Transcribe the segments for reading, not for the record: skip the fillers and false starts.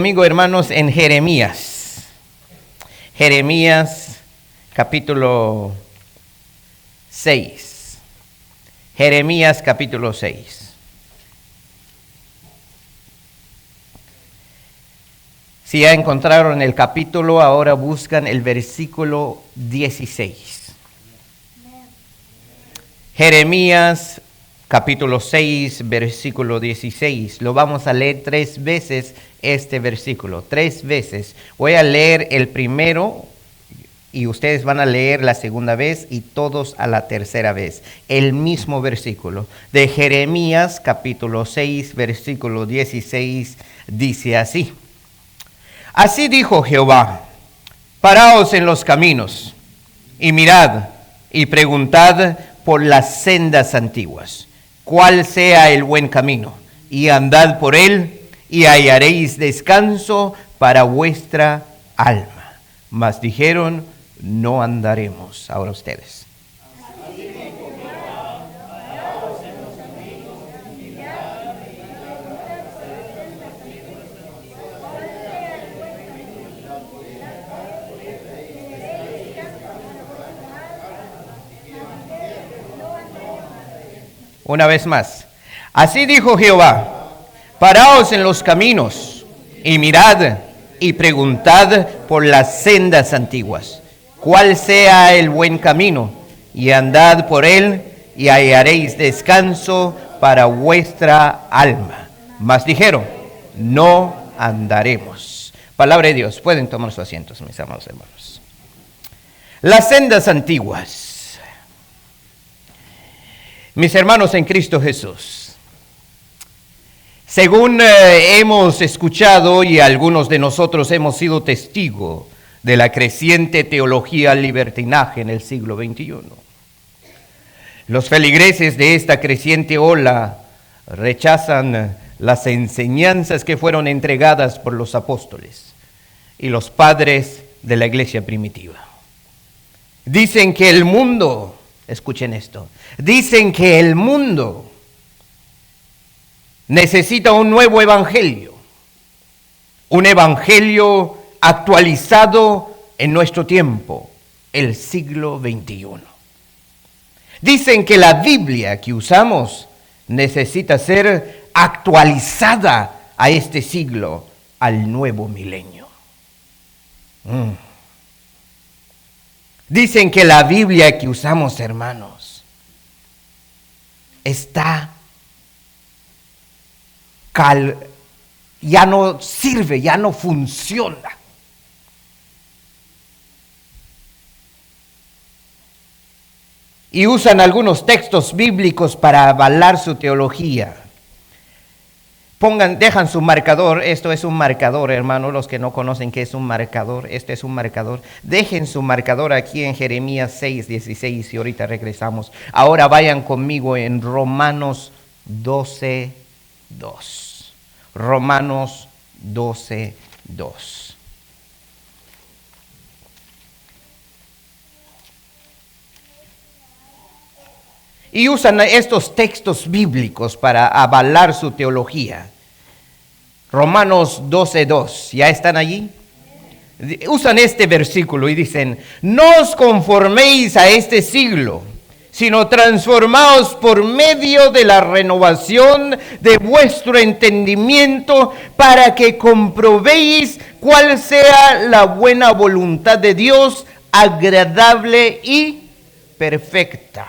Domingo, hermanos, en Jeremías. Jeremías capítulo 6. Jeremías capítulo 6. Si ya encontraron el capítulo, ahora buscan el versículo 16. Jeremías capítulo 6, versículo 16. Lo vamos a leer 3 veces este versículo, 3 veces. Voy a leer el primero y ustedes van a leer la segunda vez y todos a la tercera vez. El mismo versículo de Jeremías capítulo 6, versículo 16 dice así. Así dijo Jehová, paraos en los caminos y mirad y preguntad por las sendas antiguas, cuál sea el buen camino, y andad por él, y hallaréis descanso para vuestra alma. Mas dijeron, no andaremos. Ahora ustedes. Una vez más. Así dijo Jehová, paraos en los caminos y mirad y preguntad por las sendas antiguas, cuál sea el buen camino, y andad por él y hallaréis descanso para vuestra alma. Mas dijeron, no andaremos. Palabra de Dios. Pueden tomar sus asientos, mis amados hermanos. Las sendas antiguas. Mis hermanos en Cristo Jesús, según hemos escuchado y algunos de nosotros hemos sido testigos de la creciente teología libertinaje en el siglo XXI, los feligreses de esta creciente ola rechazan las enseñanzas que fueron entregadas por los apóstoles y los padres de la iglesia primitiva. Dicen que el mundo... Escuchen esto. Dicen que el mundo necesita un nuevo evangelio. Un evangelio actualizado en nuestro tiempo, el siglo XXI. Dicen que la Biblia que usamos necesita ser actualizada a este siglo, al nuevo milenio. Dicen que la Biblia que usamos, hermanos, ya no sirve, ya no funciona. Y usan algunos textos bíblicos para avalar su teología. Dejan su marcador, esto es un marcador, hermano, los que no conocen qué es un marcador, este es un marcador. Dejen su marcador aquí en Jeremías 6, 16 y ahorita regresamos. Ahora vayan conmigo en Romanos 12, 2. Romanos 12, 2. Y usan estos textos bíblicos para avalar su teología. Romanos 12:2, ¿ya están allí? Usan este versículo y dicen, no os conforméis a este siglo, sino transformaos por medio de la renovación de vuestro entendimiento, para que comprobéis cuál sea la buena voluntad de Dios, agradable y perfecta.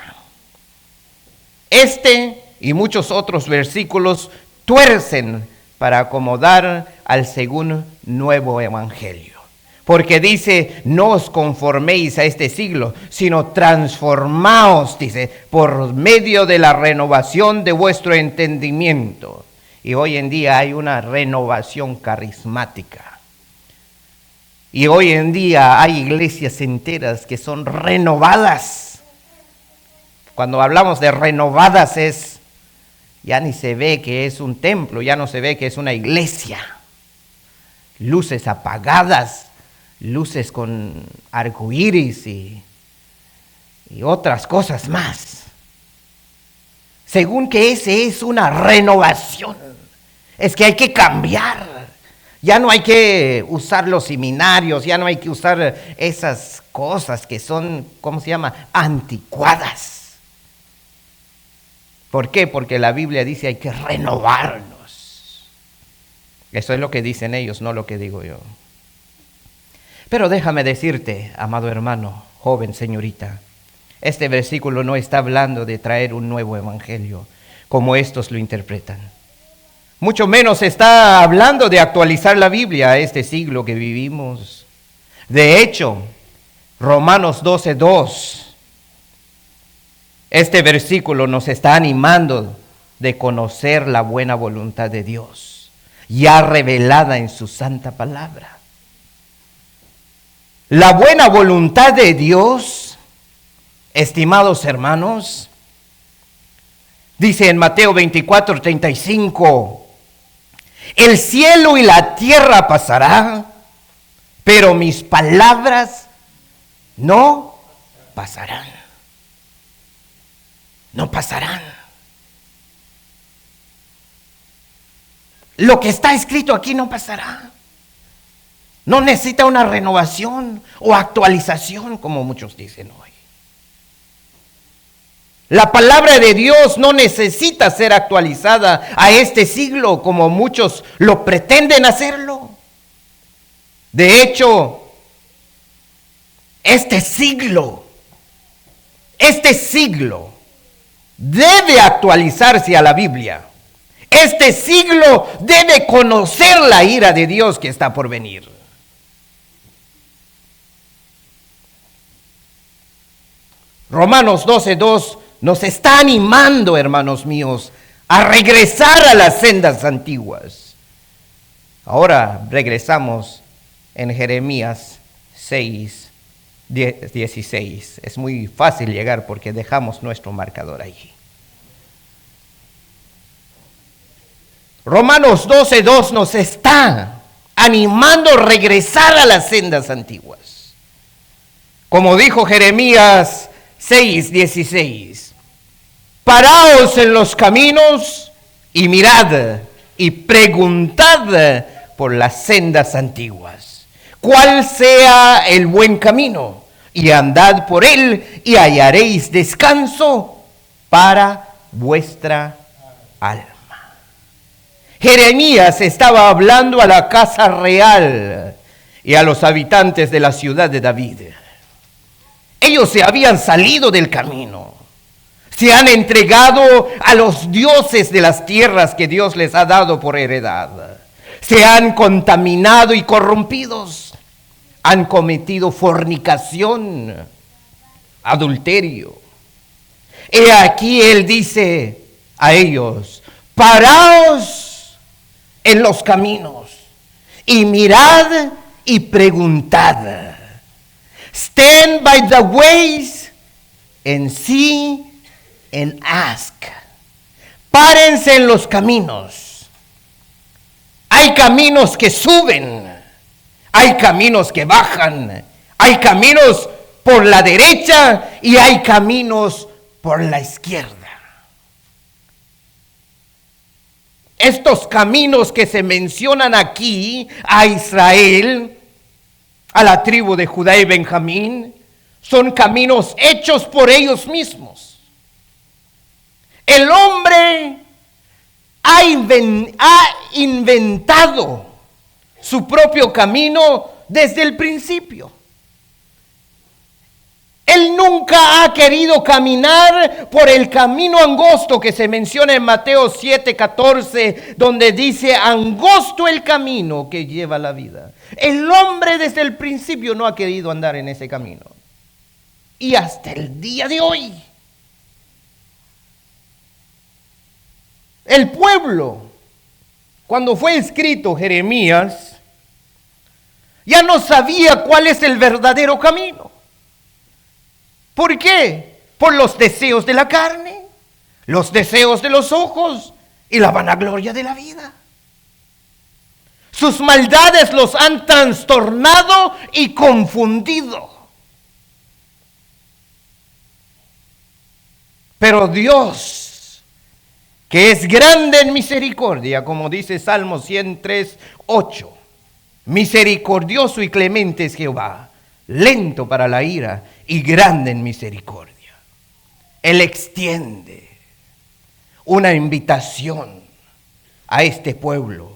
Este y muchos otros versículos tuercen para acomodar al según nuevo evangelio. Porque dice, no os conforméis a este siglo, sino transformaos, dice, por medio de la renovación de vuestro entendimiento. Y hoy en día hay una renovación carismática. Y hoy en día hay iglesias enteras que son renovadas. Cuando hablamos de renovadas ya ni se ve que es un templo, ya no se ve que es una iglesia. Luces apagadas, luces con arcoíris y otras cosas más. Según que ese es una renovación, es que hay que cambiar. Ya no hay que usar los seminarios, ya no hay que usar esas cosas que son, ¿cómo se llama? Anticuadas. ¿Por qué? Porque la Biblia dice hay que renovarnos. Eso es lo que dicen ellos, no lo que digo yo. Pero déjame decirte, amado hermano, joven señorita, este versículo no está hablando de traer un nuevo evangelio, como estos lo interpretan. Mucho menos está hablando de actualizar la Biblia a este siglo que vivimos. De hecho, Romanos 12:2, este versículo nos está animando de conocer la buena voluntad de Dios, ya revelada en su santa palabra. La buena voluntad de Dios, estimados hermanos, dice en Mateo 24:35, el cielo y la tierra pasará, pero mis palabras no pasarán. No pasarán. Lo que está escrito aquí no pasará. No necesita una renovación o actualización, como muchos dicen hoy. La palabra de Dios no necesita ser actualizada a este siglo como muchos lo pretenden hacerlo. De hecho, este siglo debe actualizarse a la Biblia. Este siglo debe conocer la ira de Dios que está por venir. Romanos 12:2 nos está animando, hermanos míos, a regresar a las sendas antiguas. Ahora regresamos en Jeremías 6:16. Es muy fácil llegar porque dejamos nuestro marcador allí. Romanos 12:2 nos está animando a regresar a las sendas antiguas. Como dijo Jeremías 6:16. Paraos en los caminos y mirad y preguntad por las sendas antiguas, cuál sea el buen camino, y andad por él y hallaréis descanso para vuestra alma. Jeremías estaba hablando a la casa real y a los habitantes de la ciudad de David. Ellos se habían salido del camino. Se han entregado a los dioses de las tierras que Dios les ha dado por heredad. Se han contaminado y corrompidos. Han cometido fornicación, adulterio. He aquí él dice a ellos, paraos en los caminos y mirad y preguntad. Stand by the ways and see and ask. Párense en los caminos. Hay caminos que suben, hay caminos que bajan, hay caminos por la derecha y hay caminos por la izquierda. Estos caminos que se mencionan aquí a Israel, a la tribu de Judá y Benjamín, son caminos hechos por ellos mismos. El hombre ha inventado su propio camino desde el principio. Él nunca ha querido caminar por el camino angosto que se menciona en Mateo 7:14, donde dice, angosto el camino que lleva la vida. El hombre desde el principio no ha querido andar en ese camino. Y hasta el día de hoy, el pueblo, cuando fue escrito Jeremías, ya no sabía cuál es el verdadero camino. ¿Por qué? Por los deseos de la carne, los deseos de los ojos y la vanagloria de la vida. Sus maldades los han trastornado y confundido. Pero Dios, que es grande en misericordia, como dice Salmo 103:8, Misericordioso y clemente es Jehová, lento para la ira y grande en misericordia. Él extiende una invitación a este pueblo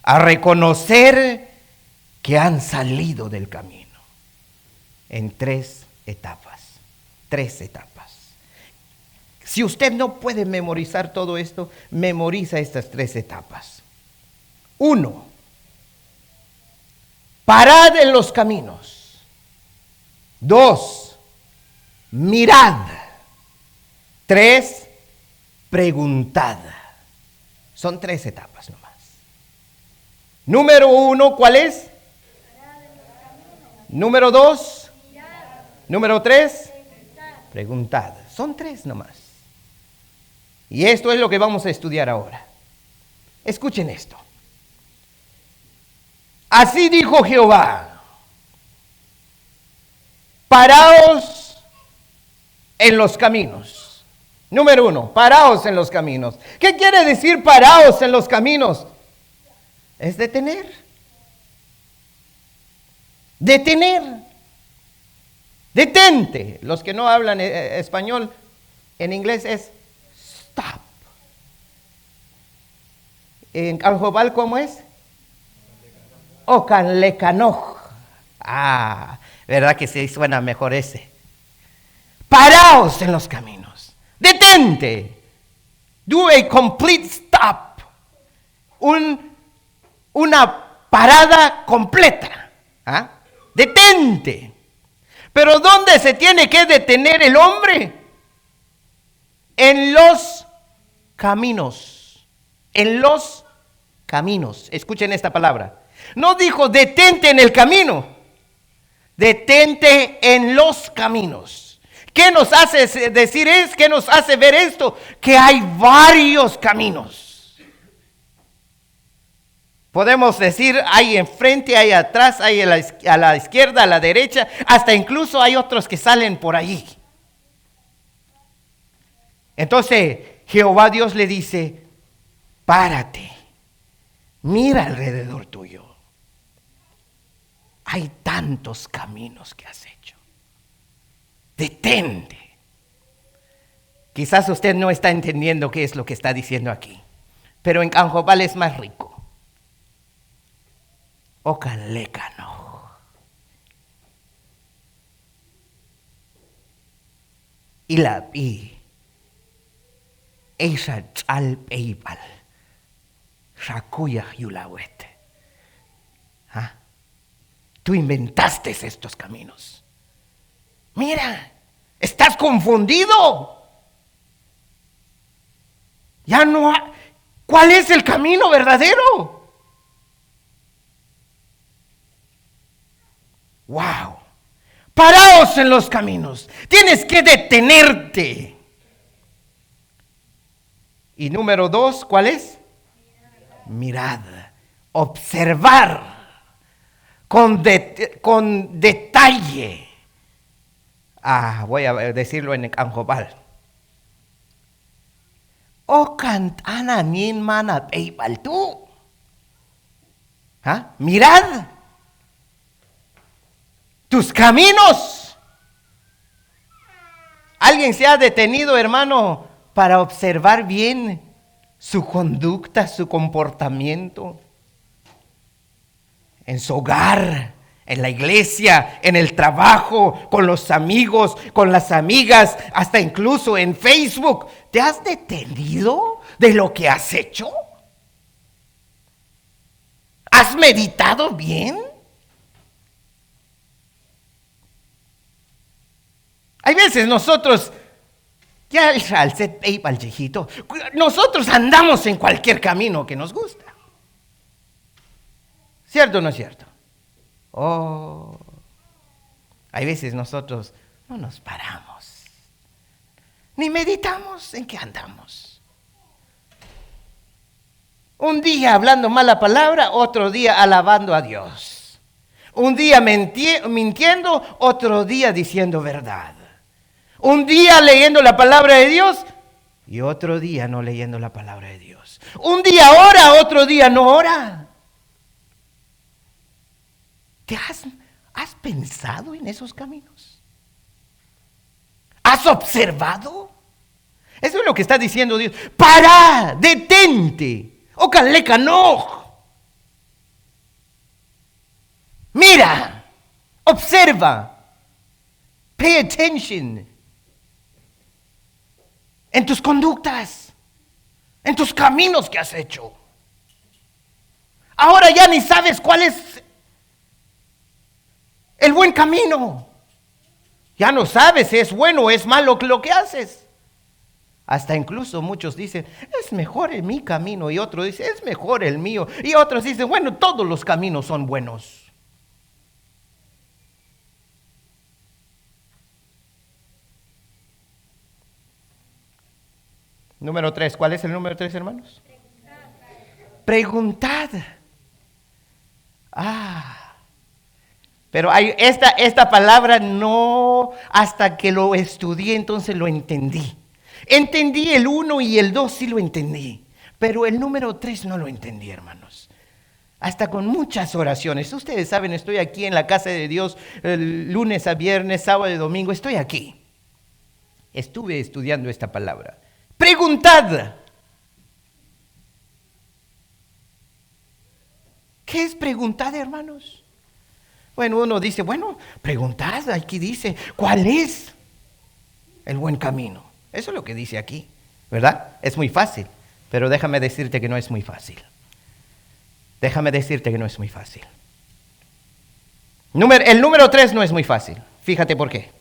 a reconocer que han salido del camino en tres etapas. Si usted no puede memorizar todo esto, memoriza estas 3 etapas. 1. Parad en los caminos. 2. Mirad. 3. Preguntad. Son 3 etapas nomás. Número 1, ¿cuál es? Número 2. Número 3. Preguntad. Son 3 nomás. Y esto es lo que vamos a estudiar ahora. Escuchen esto. Así dijo Jehová: paraos en los caminos. Número 1, paraos en los caminos. ¿Qué quiere decir paraos en los caminos? Es detener. Detente. Los que no hablan español, en inglés es stop. En Canjobal, ¿cómo es? Ocanlecanoj. ¿Verdad que sí suena mejor ese? Paraos en los caminos. Detente. Do a complete stop. Una parada completa. Detente. Pero ¿dónde se tiene que detener el hombre? En los caminos. En los caminos. Escuchen esta palabra. No dijo detente en el camino. Detente en los caminos. ¿Qué nos hace decir es? ¿Qué nos hace ver esto? Que hay varios caminos. Podemos decir, hay enfrente, hay atrás, hay a la izquierda, a la derecha, hasta incluso hay otros que salen por allí. Entonces, Jehová Dios le dice, párate, mira alrededor tuyo. Hay tantos caminos que has hecho. Detente. Quizás usted no está entendiendo qué es lo que está diciendo aquí, pero en Canjobal es más rico. Ocanlecano. Y esa chal peipal. Shakuya yulawete. Tú inventaste estos caminos. Mira, estás confundido. Ya no hay. ¿Cuál es el camino verdadero? Wow. Paraos en los caminos. Tienes que detenerte. Y número 2, ¿cuál es? Mirad. Observar. Con detalle. Voy a decirlo en Canjobal. Cantana nin mana peipal tú. Mirad tus caminos. ¿Alguien se ha detenido, hermano, para observar bien su conducta, su comportamiento? En su hogar, en la iglesia, en el trabajo, con los amigos, con las amigas, hasta incluso en Facebook. ¿Te has detenido de lo que has hecho? ¿Has meditado bien? Hay veces nosotros, nosotros andamos en cualquier camino que nos gusta. ¿Cierto o no es cierto? Hay veces nosotros no nos paramos, ni meditamos en qué andamos. Un día hablando mala palabra, otro día alabando a Dios. Un día mintiendo, otro día diciendo verdad. Un día leyendo la palabra de Dios y otro día no leyendo la palabra de Dios. Un día ora, otro día no ora. ¿Has pensado en esos caminos? ¿Has observado? Eso es lo que está diciendo Dios. ¡Para! ¡Detente! ¡Ocaleca no! Mira, observa, pay attention en tus conductas, en tus caminos que has hecho. Ahora ya ni sabes cuál es el buen camino. Ya no sabes si es bueno o es malo lo que haces. Hasta incluso muchos dicen, es mejor mi camino, y otros dicen, es mejor el mío, y otros dicen, bueno, todos los caminos son buenos. Número 3, ¿cuál es el número 3, hermanos? Preguntad. Pero hay esta palabra no, hasta que lo estudié, entonces lo entendí. Entendí el 1 y el 2, sí lo entendí. Pero el número 3 no lo entendí, hermanos. Hasta con muchas oraciones. Ustedes saben, estoy aquí en la casa de Dios, lunes a viernes, sábado y domingo. Estoy aquí. Estuve estudiando esta palabra. Preguntad. ¿Qué es preguntad, hermanos? Bueno, uno dice, bueno, preguntad, aquí dice, ¿cuál es el buen camino? Eso es lo que dice aquí, ¿verdad? Es muy fácil, pero déjame decirte que no es muy fácil. Déjame decirte que no es muy fácil. El número 3 no es muy fácil. Fíjate por qué.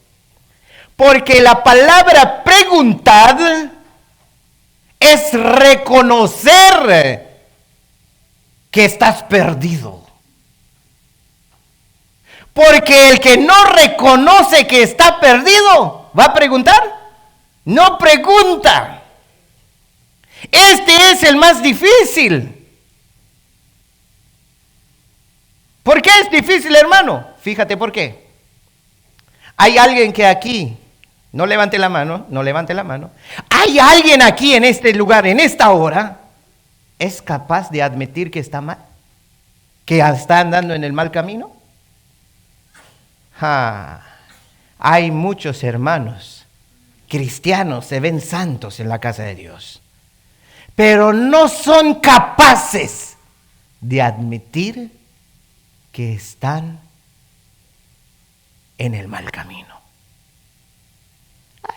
Porque la palabra preguntad es reconocer que estás perdido. Porque el que no reconoce que está perdido, ¿va a preguntar? No pregunta. Este es el más difícil. ¿Por qué es difícil, hermano? Fíjate por qué. Hay alguien que aquí, no levante la mano, no levante la mano. Hay alguien aquí en este lugar, en esta hora, ¿es capaz de admitir que está mal? ¿Que está andando en el mal camino? Hay muchos hermanos cristianos, se ven santos en la casa de Dios, pero no son capaces de admitir que están en el mal camino.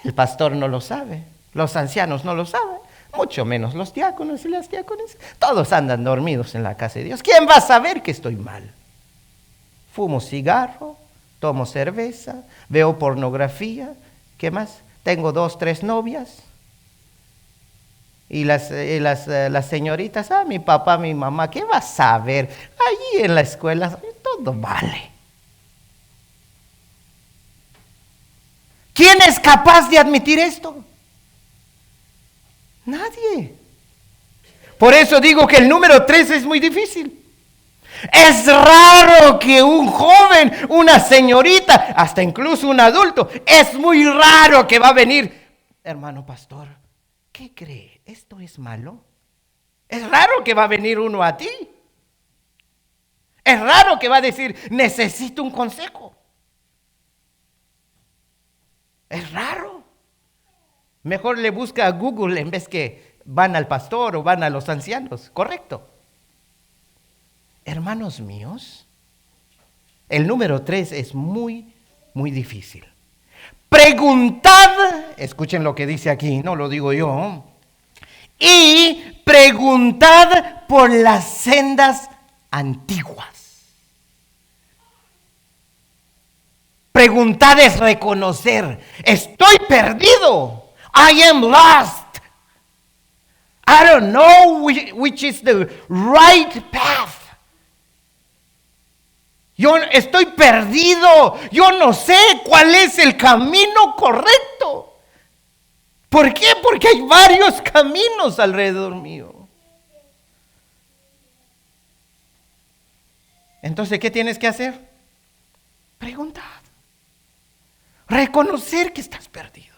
El pastor no lo sabe, los ancianos no lo saben, mucho menos los diáconos y las diáconas. Todos andan dormidos en la casa de Dios. ¿Quién va a saber que estoy mal? Fumo cigarro, tomo cerveza, veo pornografía, ¿qué más? Tengo 2, 3 novias. Y las señoritas, mi papá, mi mamá, ¿qué va a saber? Allí en la escuela todo vale. ¿Quién es capaz de admitir esto? Nadie. Por eso digo que el número 3 es muy difícil. Es raro que un joven, una señorita, hasta incluso un adulto, es muy raro que va a venir, hermano pastor, ¿qué cree? ¿Esto es malo? Es raro que va a venir uno a ti. Es raro que va a decir, necesito un consejo. Es raro. Mejor le busca a Google en vez que van al pastor o van a los ancianos, ¿correcto? Hermanos míos, el número 3 es muy, muy difícil. Preguntad, escuchen lo que dice aquí, no lo digo yo, y preguntad por las sendas antiguas. Preguntad es reconocer, estoy perdido, I am lost. I don't know which is the right path. Yo estoy perdido, yo no sé cuál es el camino correcto. ¿Por qué? Porque hay varios caminos alrededor mío. Entonces, ¿qué tienes que hacer? Preguntar. Reconocer que estás perdido.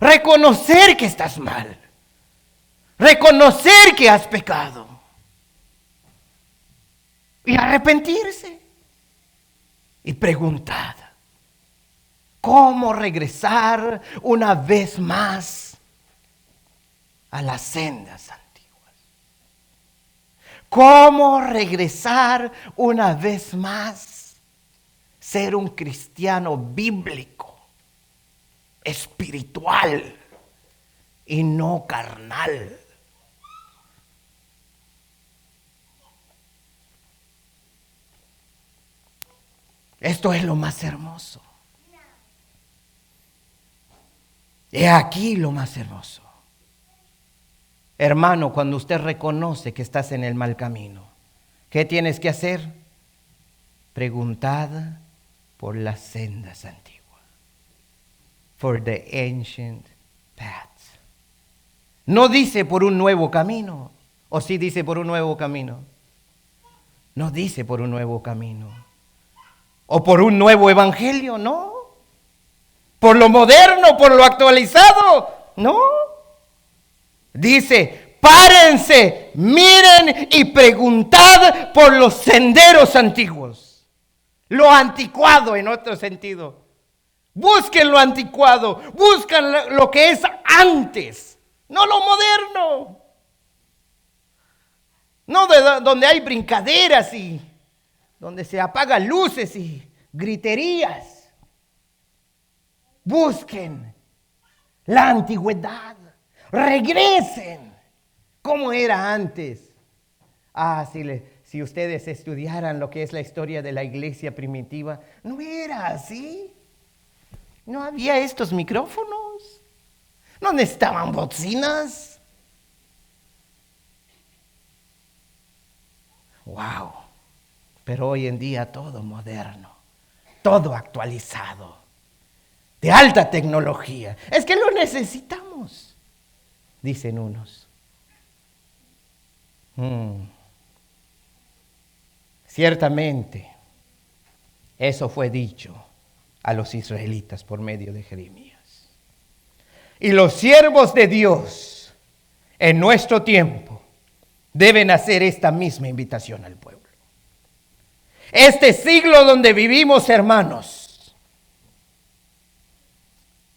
Reconocer que estás mal. Reconocer que has pecado. Y arrepentirse. y preguntad, ¿cómo regresar una vez más a las sendas antiguas? ¿Cómo regresar una vez más? Ser un cristiano bíblico, espiritual y no carnal. Esto es lo más hermoso. He aquí lo más hermoso. Hermano, cuando usted reconoce que estás en el mal camino, ¿qué tienes que hacer? Preguntad por las sendas antiguas. For the ancient paths. No dice por un nuevo camino. ¿O sí dice por un nuevo camino? No dice por un nuevo camino. ¿O por un nuevo evangelio? No. ¿Por lo moderno, por lo actualizado? No. Dice, párense, miren y preguntad por los senderos antiguos. Lo anticuado en otro sentido. Busquen lo anticuado, busquen lo que es antes, no lo moderno. No de donde hay brincaderas y donde se apagan luces y griterías. Busquen la antigüedad. Regresen como era antes. Si ustedes estudiaran lo que es la historia de la iglesia primitiva, no era así. No había estos micrófonos. No necesitaban bocinas. Wow. Pero hoy en día todo moderno, todo actualizado, de alta tecnología. Es que lo necesitamos, dicen unos. Ciertamente, eso fue dicho a los israelitas por medio de Jeremías. Y los siervos de Dios en nuestro tiempo deben hacer esta misma invitación al pueblo. Este siglo donde vivimos, hermanos,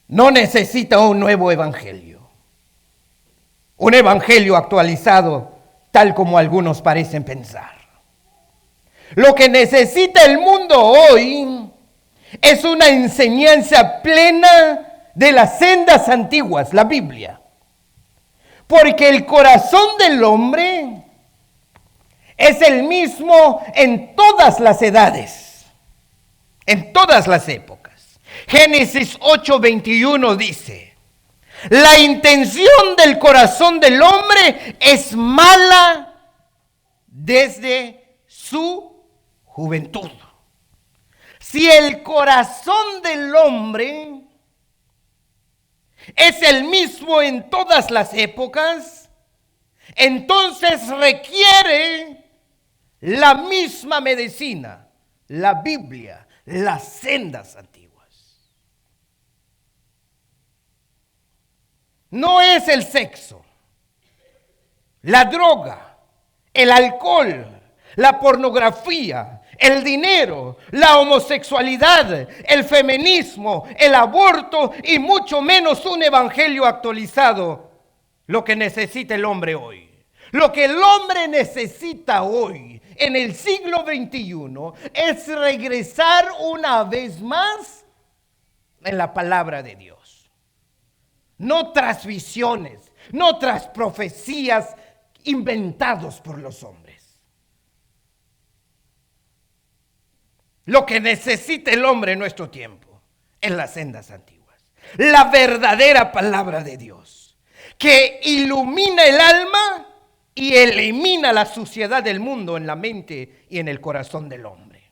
no necesita un nuevo evangelio. Un evangelio actualizado, tal como algunos parecen pensar. Lo que necesita el mundo hoy es una enseñanza plena de las sendas antiguas, la Biblia. Porque el corazón del hombre es el mismo en todas las edades, en todas las épocas. Génesis 8:21 dice, la intención del corazón del hombre es mala desde su juventud. Si el corazón del hombre es el mismo en todas las épocas, entonces requiere la misma medicina, la Biblia, las sendas antiguas. No es el sexo, la droga, el alcohol, la pornografía, el dinero, la homosexualidad, el feminismo, el aborto y mucho menos un evangelio actualizado, lo que necesita el hombre hoy. Lo que el hombre necesita hoy, en el siglo XXI, es regresar una vez más en la palabra de Dios. No tras visiones, no tras profecías inventados por los hombres. Lo que necesita el hombre en nuestro tiempo es las sendas antiguas. La verdadera palabra de Dios, que ilumina el alma y elimina la suciedad del mundo en la mente y en el corazón del hombre.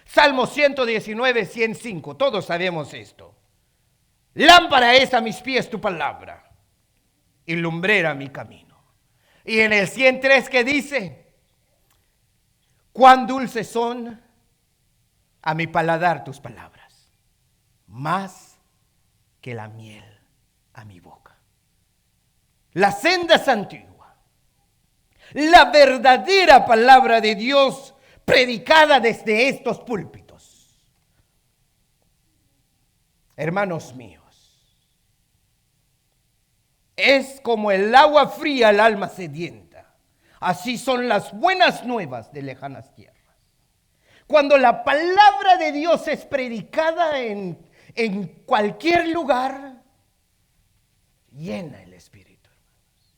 Salmo 119, 105, todos sabemos esto. Lámpara es a mis pies tu palabra y lumbrera mi camino. Y en el 103 que dice, cuán dulces son a mi paladar tus palabras, más que la miel a mi boca. Las sendas antiguas, la verdadera palabra de Dios predicada desde estos púlpitos. Hermanos míos, es como el agua fría al alma sedienta. Así son las buenas nuevas de lejanas tierras. Cuando la palabra de Dios es predicada en cualquier lugar, llena el espíritu, hermanos.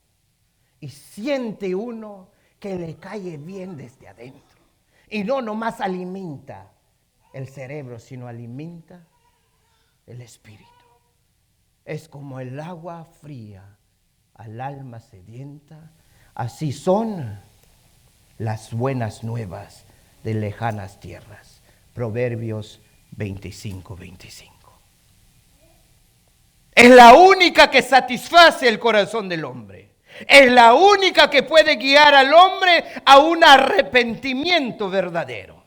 Y siente uno que le cae bien desde adentro. Y no nomás alimenta el cerebro, sino alimenta el espíritu. Es como el agua fría al alma sedienta. Así son las buenas nuevas de lejanas tierras. Proverbios 25:25. Es la única que satisface el corazón del hombre. Es la única que puede guiar al hombre a un arrepentimiento verdadero.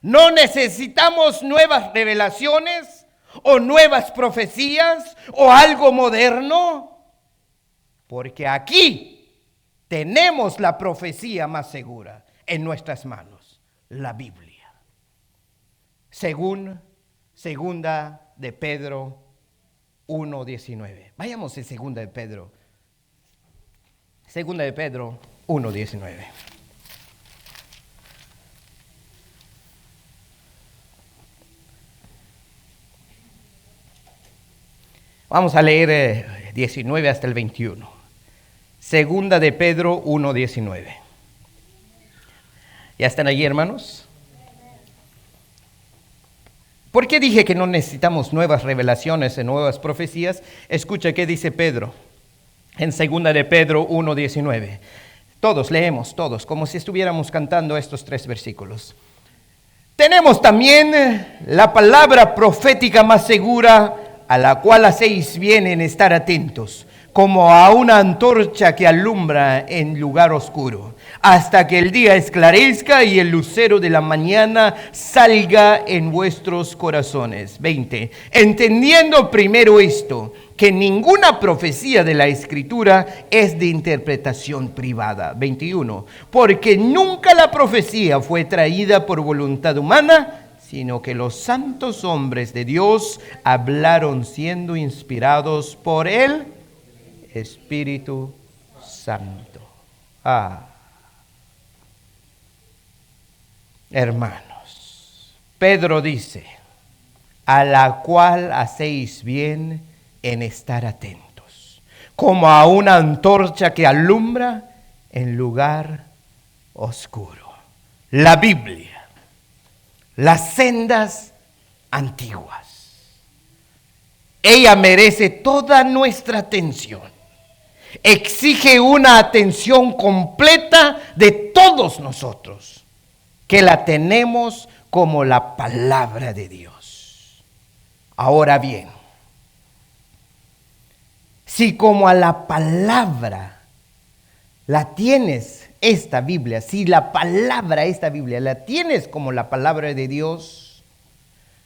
No necesitamos nuevas revelaciones o nuevas profecías o algo moderno, porque aquí tenemos la profecía más segura en nuestras manos, la Biblia. Segunda de Pedro 1:19. Vayamos en Segunda de Pedro 1:19. Vamos a leer 19 hasta el 21. Segunda de Pedro 1:19. ¿Ya están allí, hermanos? ¿Por qué dije que no necesitamos nuevas revelaciones y nuevas profecías? Escucha qué dice Pedro en Segunda de Pedro 1:19. Todos leemos, como si estuviéramos cantando estos 3 versículos. Tenemos también la palabra profética más segura, a la cual hacéis bien en estar atentos, como a una antorcha que alumbra en lugar oscuro, hasta que el día esclarezca y el lucero de la mañana salga en vuestros corazones. 20. Entendiendo primero esto, que ninguna profecía de la Escritura es de interpretación privada. 21. Porque nunca la profecía fue traída por voluntad humana, sino que los santos hombres de Dios hablaron siendo inspirados por el Espíritu Santo. Hermanos, Pedro dice, a la cual hacéis bien en estar atentos, como a una antorcha que alumbra en lugar oscuro. La Biblia. Las sendas antiguas. Ella merece toda nuestra atención. Exige una atención completa de todos nosotros, que la tenemos como la palabra de Dios. Ahora bien, si como a la palabra la tienes, esta Biblia, si la palabra, esta Biblia, la tienes como la palabra de Dios,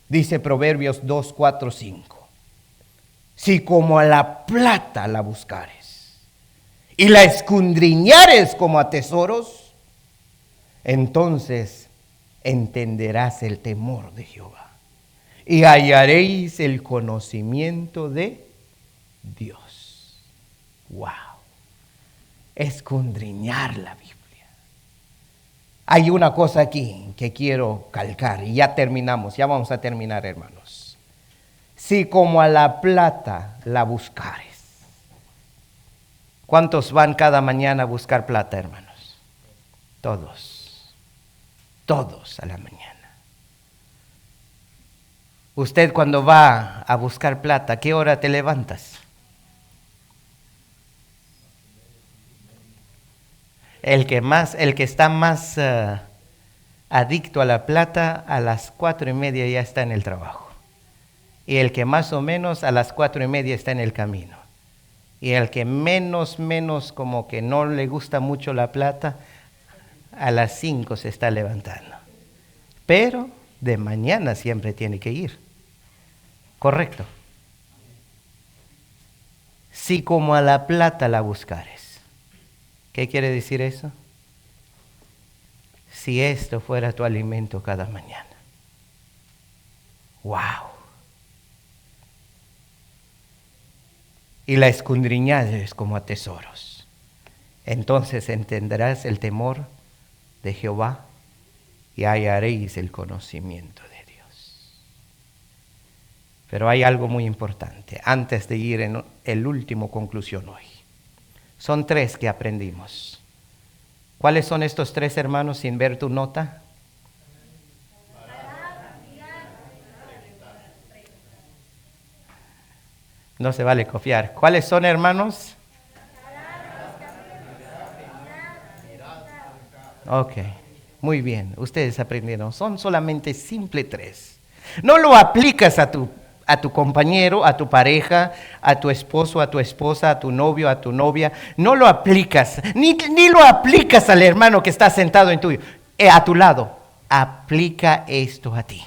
dice Proverbios 2, 4, 5. Si como a la plata la buscares y la escudriñares como a tesoros, entonces entenderás el temor de Jehová y hallaréis el conocimiento de Dios. ¡Wow! Escudriñar la Biblia. Hay una cosa aquí que quiero calcar y ya terminamos, ya vamos a terminar, hermanos. Si como a la plata la buscares. ¿Cuántos van cada mañana a buscar plata, hermanos? Todos a la mañana. Usted cuando va a buscar plata, ¿a qué hora te levantas? El que está más adicto a la plata, a las 4:30 ya está en el trabajo. Y el que más o menos a las 4:30 está en el camino. Y el que menos como que no le gusta mucho la plata, a las 5 se está levantando. Pero de mañana siempre tiene que ir. ¿Correcto? Si como a la plata la buscares. ¿Qué quiere decir eso? Si esto fuera tu alimento cada mañana. ¡Wow! y la escudriñares como a tesoros. Entonces entenderás el temor de Jehová y hallaréis el conocimiento de Dios. Pero hay algo muy importante antes de ir en el último conclusión hoy. Son 3 que aprendimos. ¿Cuáles son estos 3, hermanos, sin ver tu nota? No se vale copiar. ¿Cuáles son, hermanos? Ok, muy bien. Ustedes aprendieron. Son solamente simple 3. No lo aplicas a tu compañero, a tu pareja, a tu esposo, a tu esposa, a tu novio, a tu novia. No lo aplicas, ni lo aplicas al hermano que está sentado a tu lado. Aplica esto a ti.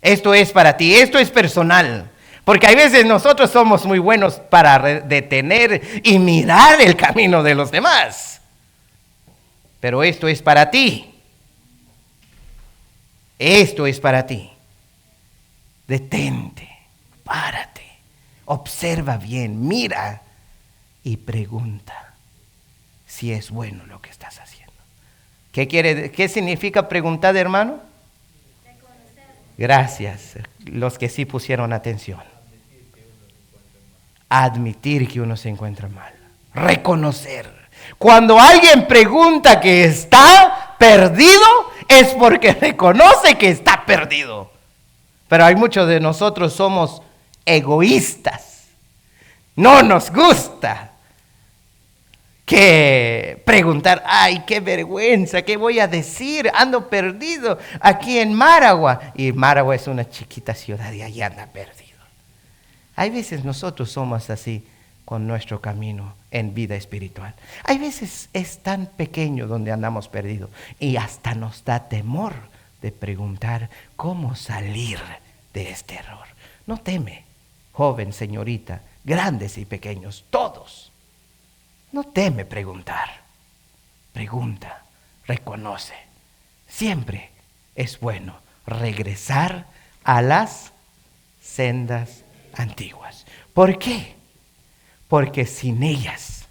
Esto es para ti, esto es personal. Porque hay veces nosotros somos muy buenos para detener y mirar el camino de los demás. Pero esto es para ti. Esto es para ti. Detente, párate, observa bien, mira y pregunta si es bueno lo que estás haciendo. ¿Qué significa preguntar, hermano? Gracias, los que sí pusieron atención. Admitir que uno se encuentra mal. Reconocer. Cuando alguien pregunta que está perdido, es porque reconoce que está perdido. Pero hay muchos de nosotros somos egoístas. No nos gusta que preguntar, ay, qué vergüenza, ¿qué voy a decir? Ando perdido aquí en Maragua. Y Maragua es una chiquita ciudad y allá anda perdido. Hay veces nosotros somos así con nuestro camino en vida espiritual. Hay veces es tan pequeño donde andamos perdidos y hasta nos da temor de preguntar cómo salir de este error. No teme, joven, señorita, grandes y pequeños, todos. No teme preguntar. Pregunta, reconoce. Siempre es bueno regresar a las sendas antiguas. ¿Por qué? Porque sin ellas,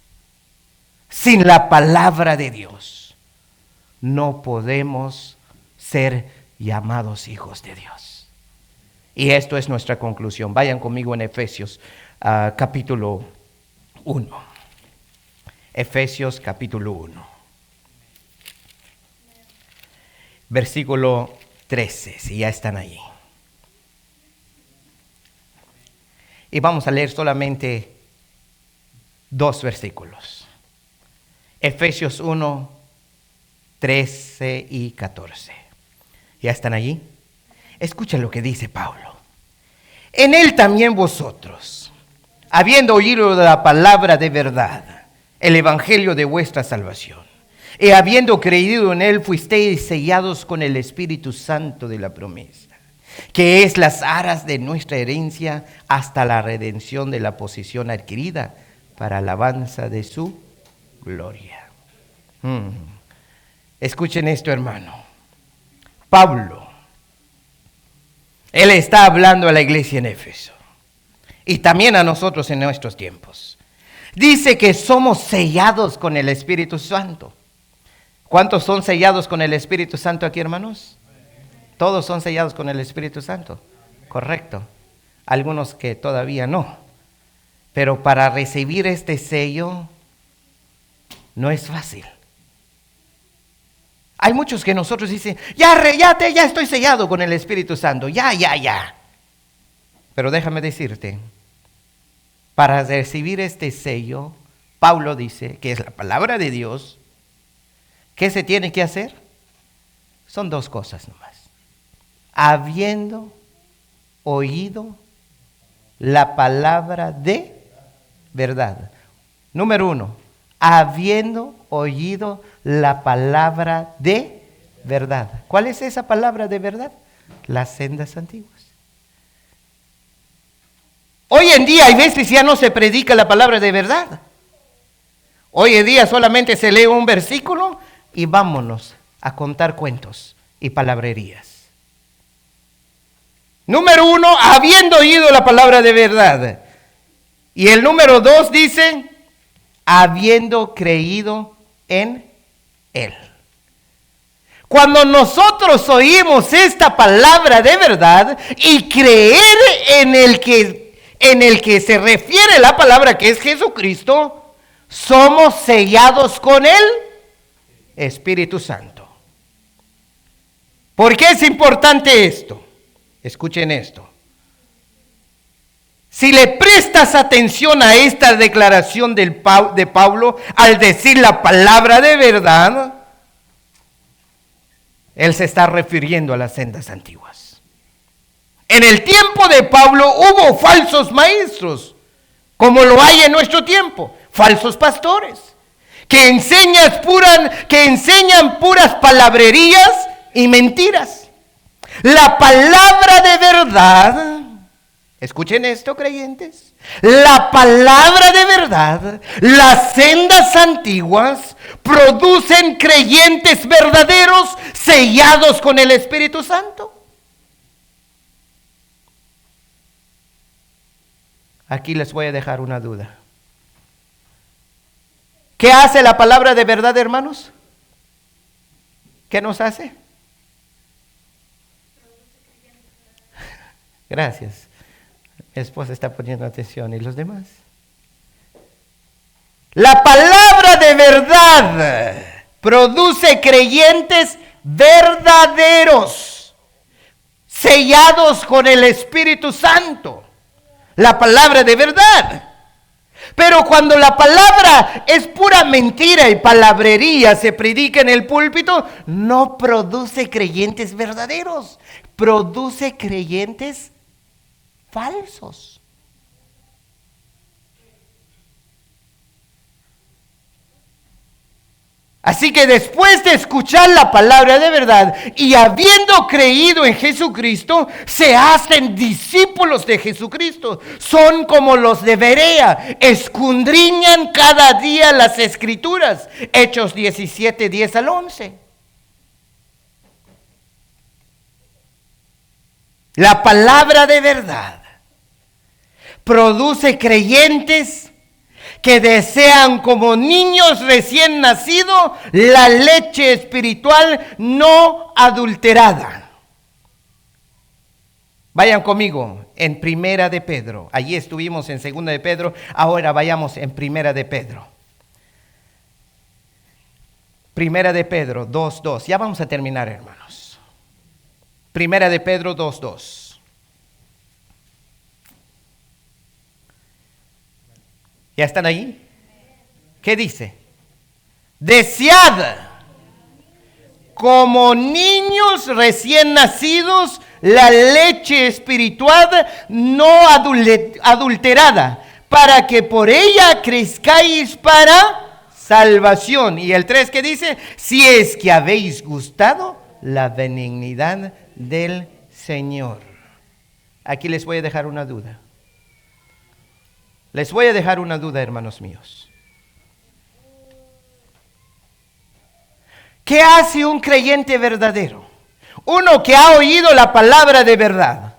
sin la palabra de Dios, no podemos ser llamados hijos de Dios. Y esto es nuestra conclusión. Vayan conmigo en Efesios capítulo 1. Efesios capítulo 1. Versículo 13, si ya están allí. Y vamos a leer solamente 2 versículos. Efesios 1, 13 y 14. ¿Ya están allí? Escuchen lo que dice Pablo. En él también vosotros, habiendo oído la palabra de verdad, el evangelio de vuestra salvación, y habiendo creído en él, fuisteis sellados con el Espíritu Santo de la promesa, que es las aras de nuestra herencia hasta la redención de la posesión adquirida para alabanza de su gloria. Escuchen esto, hermano. Pablo, él está hablando a la iglesia en Éfeso y también a nosotros en nuestros tiempos. Dice que somos sellados con el Espíritu Santo. ¿Cuántos son sellados con el Espíritu Santo aquí, hermanos? Todos son sellados con el Espíritu Santo. Correcto. Algunos que todavía no. Pero para recibir este sello no es fácil. Hay muchos que nosotros dicen, ya estoy sellado con el Espíritu Santo. Ya. Pero déjame decirte, para recibir este sello, Pablo dice que es la palabra de Dios. ¿Qué se tiene que hacer? Son 2 cosas nomás. Habiendo oído la palabra de verdad. Número 1, habiendo oído la palabra de verdad. ¿Cuál es esa palabra de verdad? Las sendas antiguas. Hoy en día hay veces ya no se predica la palabra de verdad. Hoy en día solamente se lee un versículo y vámonos a contar cuentos y palabrerías. Número 1, habiendo oído la palabra de verdad. Y el número 2 dice, habiendo creído en Él. Cuando nosotros oímos esta palabra de verdad y creer en el que se refiere la palabra, que es Jesucristo, somos sellados con el Espíritu Santo. ¿Por qué es importante esto? Escuchen esto. Si le prestas atención a esta declaración de Pablo al decir la palabra de verdad, él se está refiriendo a las sendas antiguas. En el tiempo de Pablo hubo falsos maestros, como lo hay en nuestro tiempo, falsos pastores, que enseñan puras palabrerías y mentiras. La palabra de verdad, escuchen esto, creyentes, la palabra de verdad, las sendas antiguas, producen creyentes verdaderos sellados con el Espíritu Santo. Aquí les voy a dejar una duda. ¿Qué hace la palabra de verdad, hermanos? ¿Qué nos hace? Gracias. Mi esposa está poniendo atención. ¿Y los demás? La palabra de verdad produce creyentes verdaderos, sellados con el Espíritu Santo. La palabra de verdad. Pero cuando la palabra es pura mentira y palabrería se predica en el púlpito, no produce creyentes verdaderos, produce creyentes falsos. Así que después de escuchar la palabra de verdad y habiendo creído en Jesucristo, se hacen discípulos de Jesucristo. Son como los de Berea, escudriñan cada día las Escrituras. Hechos 17, 10 al 11. La palabra de verdad produce creyentes que desean como niños recién nacidos la leche espiritual no adulterada. Vayan conmigo en Primera de Pedro. Allí estuvimos en Segunda de Pedro, ahora vayamos en Primera de Pedro. Primera de Pedro 2:2. Ya vamos a terminar, hermanos. Primera de Pedro 2:2. ¿Ya están ahí? ¿Qué dice? Desead como niños recién nacidos la leche espiritual no adulterada, para que por ella crezcáis para salvación. Y el 3 que dice, si es que habéis gustado la benignidad del Señor. Aquí les voy a dejar una duda. Les voy a dejar una duda, hermanos míos. ¿Qué hace un creyente verdadero? Uno que ha oído la palabra de verdad,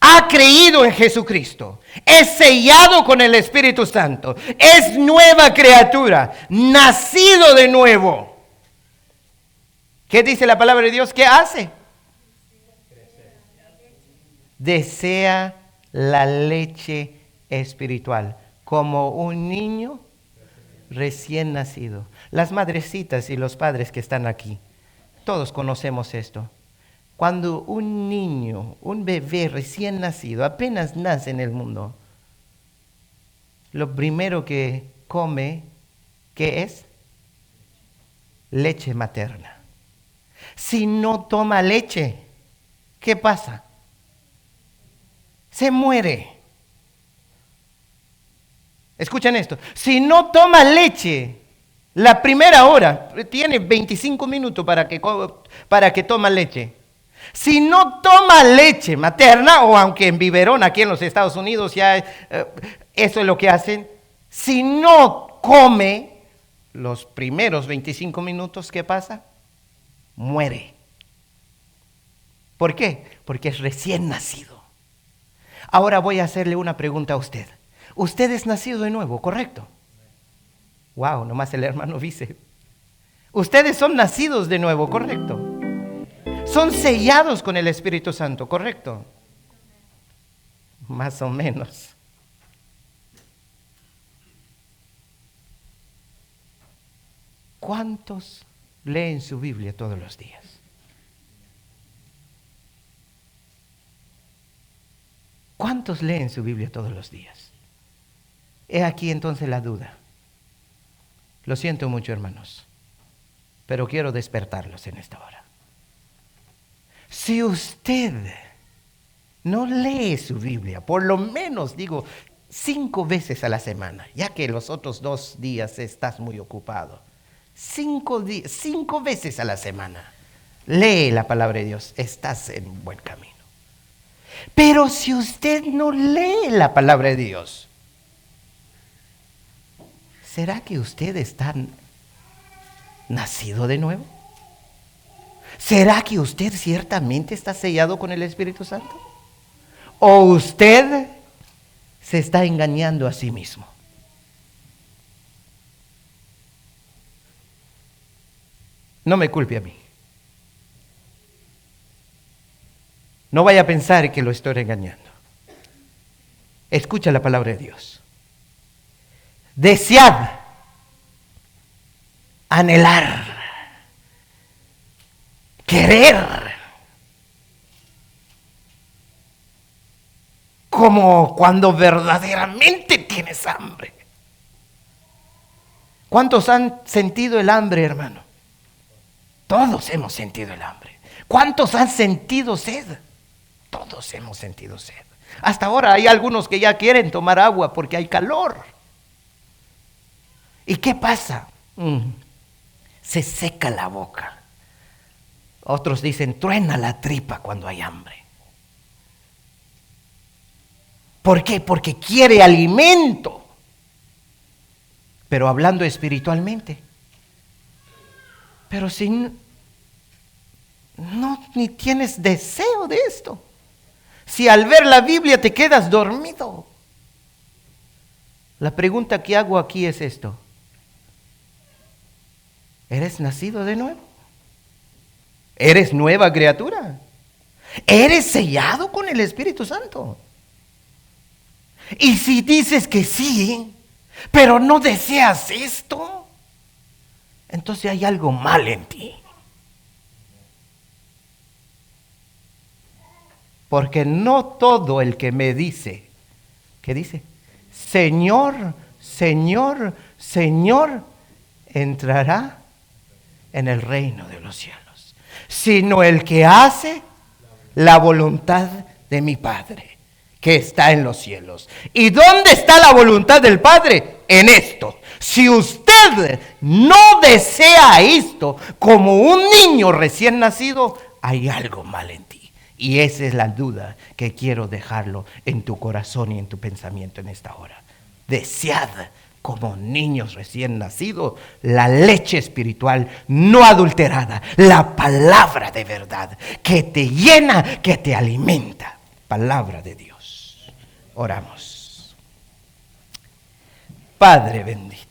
ha creído en Jesucristo, es sellado con el Espíritu Santo, es nueva criatura, nacido de nuevo. ¿Qué dice la palabra de Dios? ¿Qué hace? Desea la leche espiritual, como un niño recién nacido. Las madrecitas y los padres que están aquí, todos conocemos esto. Cuando un niño, un bebé recién nacido, apenas nace en el mundo, lo primero que come, ¿qué es? Leche materna. Si no toma leche, ¿qué pasa? Se muere. Escuchen esto, si no toma leche, la primera hora, tiene 25 minutos para que toma leche. Si no toma leche materna, o aunque en biberón aquí en los Estados Unidos ya eso es lo que hacen, si no come los primeros 25 minutos, ¿qué pasa? Muere. ¿Por qué? Porque es recién nacido. Ahora voy a hacerle una pregunta a usted. Usted es nacido de nuevo, ¿correcto? Wow, nomás el hermano dice. Ustedes son nacidos de nuevo, ¿correcto? Son sellados con el Espíritu Santo, ¿correcto? Más o menos. ¿Cuántos leen su Biblia todos los días? ¿Cuántos leen su Biblia todos los días? He aquí entonces la duda. Lo siento mucho, hermanos, pero quiero despertarlos en esta hora. Si usted no lee su Biblia, por lo menos, digo, 5 veces a la semana, ya que los otros 2 días estás muy ocupado, 5 veces a la semana, lee la palabra de Dios, estás en un buen camino. Pero si usted no lee la palabra de Dios, ¿será que usted está nacido de nuevo? ¿Será que usted ciertamente está sellado con el Espíritu Santo? ¿O usted se está engañando a sí mismo? No me culpe a mí. No vaya a pensar que lo estoy engañando. Escucha la palabra de Dios. Desead, anhelar, querer, como cuando verdaderamente tienes hambre. ¿Cuántos han sentido el hambre, hermano? Todos hemos sentido el hambre. ¿Cuántos han sentido sed? Todos hemos sentido sed. Hasta ahora hay algunos que ya quieren tomar agua porque hay calor. ¿Y qué pasa? Se seca la boca. Otros dicen, truena la tripa cuando hay hambre. ¿Por qué? Porque quiere alimento. Pero hablando espiritualmente. Pero si no ni tienes deseo de esto. Si al ver la Biblia te quedas dormido. La pregunta que hago aquí es esto. ¿Eres nacido de nuevo? ¿Eres nueva criatura? ¿Eres sellado con el Espíritu Santo? Y si dices que sí, pero no deseas esto, entonces hay algo mal en ti. Porque no todo el que me dice, ¿qué dice? Señor, Señor, Señor, entrará en el reino de los cielos, sino el que hace la voluntad de mi Padre, que está en los cielos. ¿Y dónde está la voluntad del Padre? En esto. Si usted no desea esto como un niño recién nacido, hay algo mal en ti. Y esa es la duda que quiero dejarlo en tu corazón y en tu pensamiento en esta hora. Desead como niños recién nacidos la leche espiritual no adulterada, la palabra de verdad que te llena, que te alimenta. Palabra de Dios. Oramos. Padre bendito.